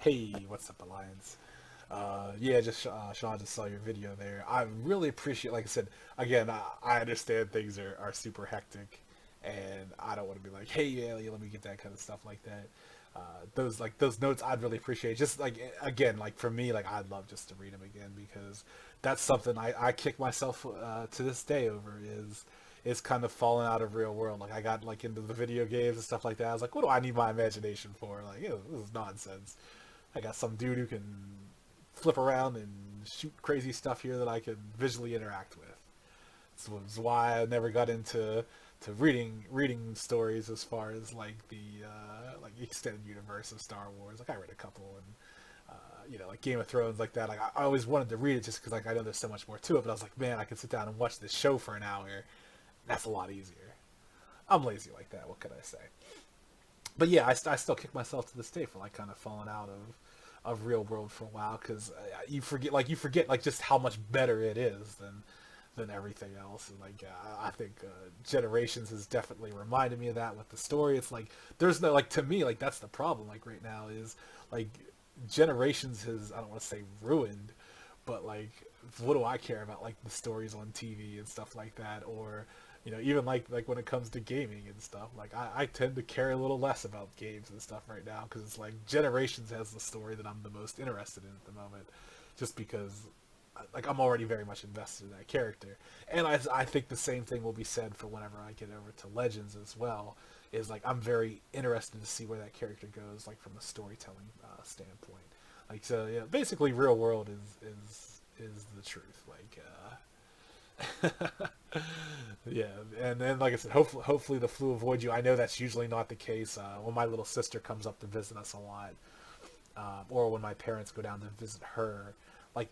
Hey, what's up, Alliance? Yeah, just Sean, just saw your video there. I really appreciate, like I said, again, I understand things are super hectic, and I don't want to be like, hey, yeah, let me get that kind of stuff like that. Those notes, I'd really appreciate. Just like again, like for me, like I'd love just to read them again because that's something I kick myself to this day over is kind of falling out of real world. Like I got like into the video games and stuff like that. I was like, what do I need my imagination for? Like, this is nonsense. I got some dude who can flip around and shoot crazy stuff here that I can visually interact with. This is why I never got into reading stories as far as like the like extended universe of Star Wars. Like I read a couple and like Game of Thrones like that. Like I always wanted to read it just because like I know there's so much more to it. But I was like, man, I can sit down and watch this show for an hour. That's a lot easier. I'm lazy like that. What can I say? But yeah, I still kick myself to this day for like kind of falling out of real world for a while because you forget like just how much better it is than everything else. And like I think Generations has definitely reminded me of that with the story. It's like there's no like to me like that's the problem like right now is like Generations has, I don't want to say ruined, but like what do I care about like the stories on TV and stuff like that, or even like when it comes to gaming and stuff, like I tend to care a little less about games and stuff right now because it's like Generations has the story that I'm the most interested in at the moment, just because like I'm already very much invested in that character. And I think the same thing will be said for whenever I get over to Legends as well, is like I'm very interested to see where that character goes like from a storytelling standpoint. Like so yeah, basically real world is the truth. Yeah, and then like I said, hopefully the flu avoids you. I know that's usually not the case. When my little sister comes up to visit us a lot, or when my parents go down to visit her, like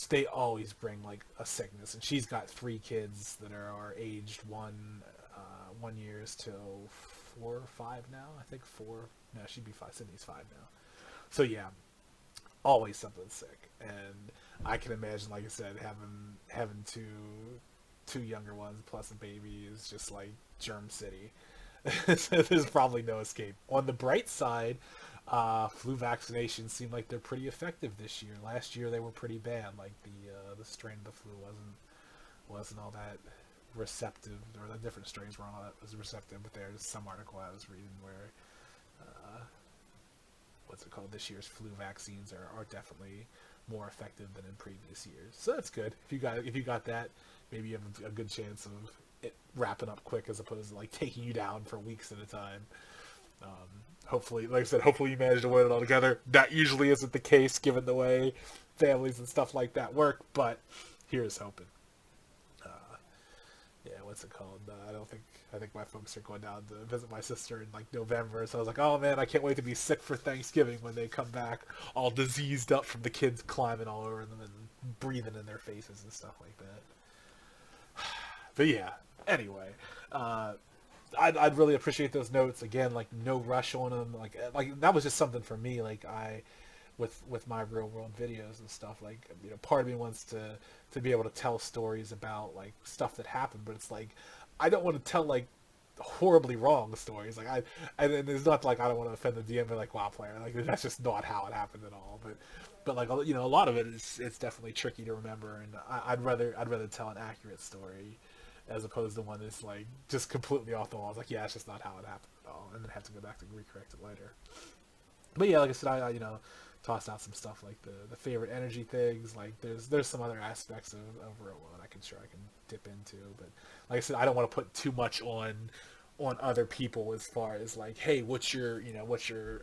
they always bring like a sickness, and she's got three kids that are aged 1 years till 4 or 5 now. I think four. No, she'd be five. Sydney's five now. So yeah, always something sick, and I can imagine, like I said, having two younger ones plus a baby is just like germ city. So there's probably no escape. On the bright side, flu vaccinations seem like they're pretty effective this year. Last year they were pretty bad. Like the strain of the flu wasn't all that receptive, or the different strains weren't all that was receptive. But there's some article I was reading where uh, what's it called? This year's flu vaccines are definitely more effective than in previous years. So that's good. If you got that, maybe you have a good chance of it wrapping up quick as opposed to like taking you down for weeks at a time. Hopefully, like I said, hopefully you manage to win it all together. That usually isn't the case given the way families and stuff like that work, but here's hoping. Yeah, what's it called? I think my folks are going down to visit my sister in like November. So I was like, oh man, I can't wait to be sick for Thanksgiving when they come back, all diseased up from the kids climbing all over them and breathing in their faces and stuff like that. But yeah, anyway, uh, I'd really appreciate those notes again. Like no rush on them. Like that was just something for me. Like with my real world videos and stuff. Like part of me wants to be able to tell stories about like stuff that happened, but it's like I don't want to tell like horribly wrong stories. Like and it's not like I don't want to offend the DM or like WoW player. Like that's just not how it happened at all. But like a lot of it is it's definitely tricky to remember, and I'd rather tell an accurate story as opposed to one that's like just completely off the wall. It's like yeah, it's just not how it happened at all, and then have to go back to recorrect it later. But yeah, like I said, I tossed out some stuff like the favorite energy things. Like there's some other aspects of real world I can dip into. But like I said, I don't want to put too much on other people as far as like, hey, what's your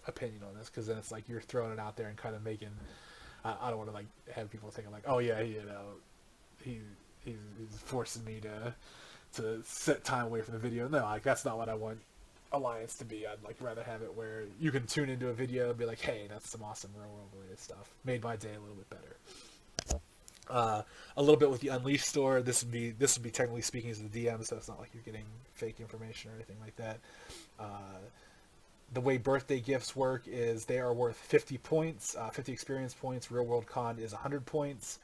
opinion on this? Because then it's like you're throwing it out there and kind of making. I don't want to like have people thinking like, oh yeah, he he's forcing me to set time away from the video. No, like that's not what I want Alliance to be. I'd like rather have it where you can tune into a video and be like, hey, that's some awesome real world related stuff. Made my day a little bit better. A little bit with the Unleashed store. This would be technically speaking as the DM, so it's not like you're getting fake information or anything like that. Uh, the way birthday gifts work is they are worth 50 points, 50 experience points. Real World Con is 100 points.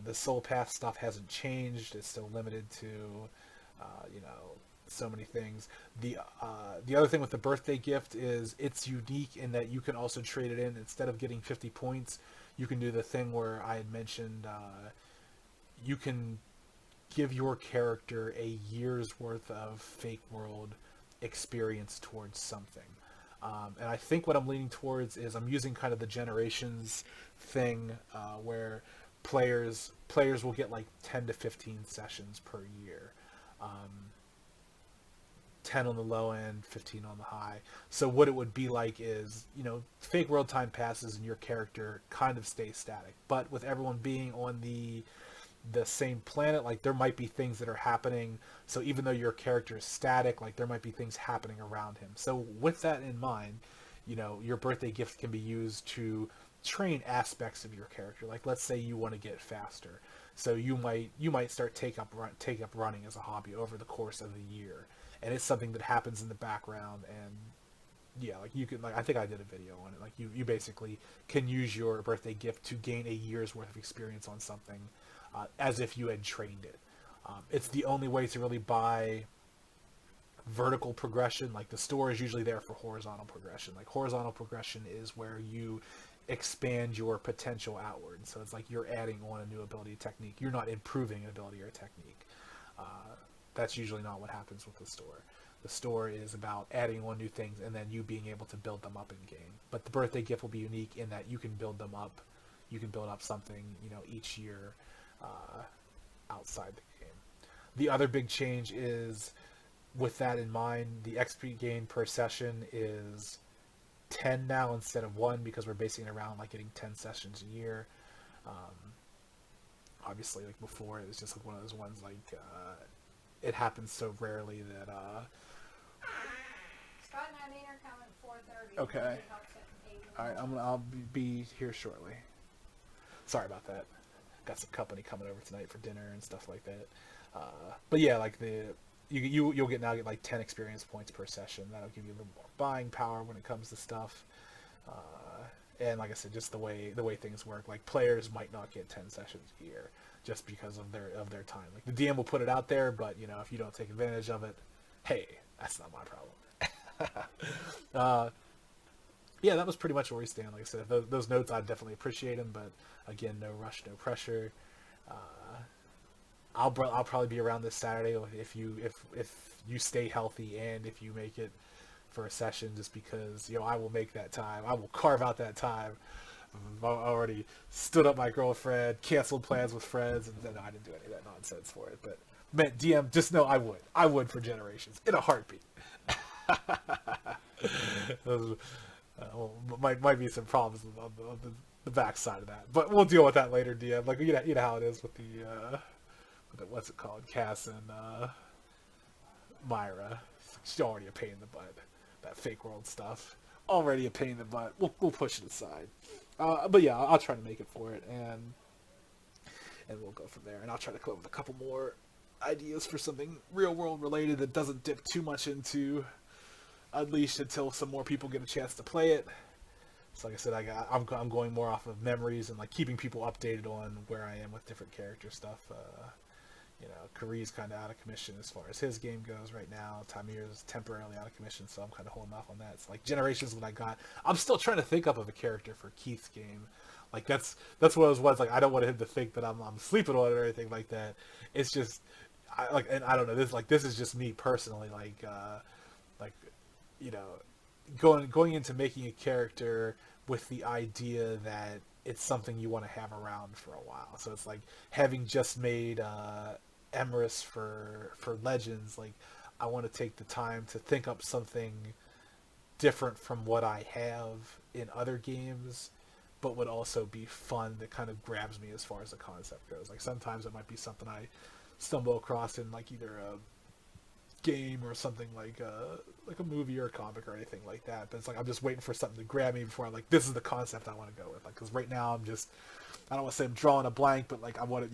The Soul Path stuff hasn't changed. It's still limited to, uh, you know, so many things. The other thing with the birthday gift is it's unique in that you can also trade it in. Instead of getting 50 points, you can do the thing where I had mentioned you can give your character a year's worth of Fake World experience towards something. And I think what I'm leaning towards is I'm using kind of the generations thing where players will get like 10 to 15 sessions per year. Um, 10 on the low end, 15 on the high. So what it would be like is, Fake World time passes and your character kind of stays static. But with everyone being on the same planet, like there might be things that are happening. So even though your character is static, like there might be things happening around him. So with that in mind, your birthday gift can be used to train aspects of your character. Like let's say you want to get faster. So you might start take up running as a hobby over the course of the year. And it's something that happens in the background, and yeah, like you can, like I think I did a video on it. Like you basically can use your birthday gift to gain a year's worth of experience on something, as if you had trained it. It's the only way to really buy vertical progression. Like the store is usually there for horizontal progression. Like horizontal progression is where you expand your potential outward. So it's like you're adding on a new ability or technique. You're not improving an ability or a technique. That's usually not what happens with the store. The store is about adding on new things and then you being able to build them up in game. But the birthday gift will be unique in that you can build them up. You can build up something, each year outside the game. The other big change is, with that in mind, the XP gain per session is 10 now instead of 1 because we're basing it around like getting 10 sessions a year. Obviously, like before, it was just like one of those ones like it happens so rarely that Scott and Eileen are coming at 4:30. Okay. All right, I'll be here shortly. Sorry about that. Got some company coming over tonight for dinner and stuff like that. But yeah, like you'll get like 10 experience points per session. That'll give you a little more buying power when it comes to stuff. And like I said, just the way things work, like players might not get 10 sessions a year just because of their time. Like the DM will put it out there, but if you don't take advantage of it, hey, that's not my problem. Yeah, that was pretty much where we stand. Like I said, those notes, I definitely appreciate them, but again, no rush, no pressure. I'll probably be around this Saturday if you stay healthy and if you make it for a session, just because I will make that time. I will carve out that time. I've already stood up my girlfriend, canceled plans with friends, and then I didn't do any of that nonsense for it. But man, DM, just know I would for Generations in a heartbeat. Might be some problems on the backside of that, but we'll deal with that later, DM. Like you know how it is with the what's it called, Cass and Myra. She's already a pain in the butt. That Fake World stuff, already a pain in the butt. We'll push it aside. But yeah, I'll try to make it for it, and we'll go from there. And I'll try to come up with a couple more ideas for something real world related that doesn't dip too much into Unleashed until some more people get a chance to play it. So like I said, I'm going more off of memories and like keeping people updated on where I am with different character stuff. Kari's kind of out of commission as far as his game goes right now. Tamir's temporarily out of commission, so I'm kind of holding off on that. It's like Generations when I got. I'm still trying to think up of a character for Keith's game. Like that's one of those ones. Like I don't want him to think that I'm sleeping on it or anything like that. It's just and I don't know. This is just me personally. Going into making a character with the idea that it's something you want to have around for a while. So it's like having just made Emerus for Legends, like I want to take the time to think up something different from what I have in other games, but would also be fun that kind of grabs me as far as the concept goes. Like sometimes it might be something I stumble across in like either a game or something like a movie or a comic or anything like that, but it's like I'm just waiting for something to grab me before I'm like, this is the concept I want to go with. Like, because right now I don't want to say I'm drawing a blank, but like I want it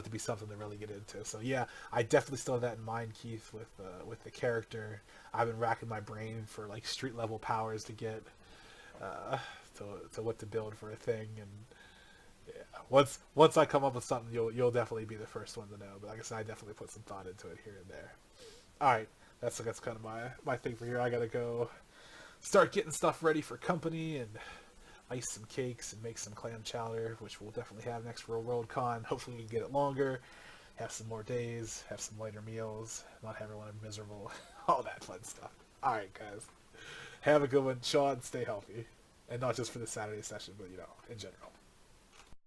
to be something to really get into. So yeah, I definitely still have that in mind, Keith, with the character. I've been racking my brain for like street level powers to get to what to build for a thing, and Yeah. Once I come up with something, you'll definitely be the first one to know. But like I said, I definitely put some thought into it here and there. All right, that's kind of my thing for here. I gotta go start getting stuff ready for company and ice some cakes and make some clam chowder, which we'll definitely have next Real World Con. Hopefully we can get it longer, have some more days, have some lighter meals, not have everyone miserable, all that fun stuff. All right, guys, have a good one, Sean. Stay healthy, and not just for the Saturday session, but in general.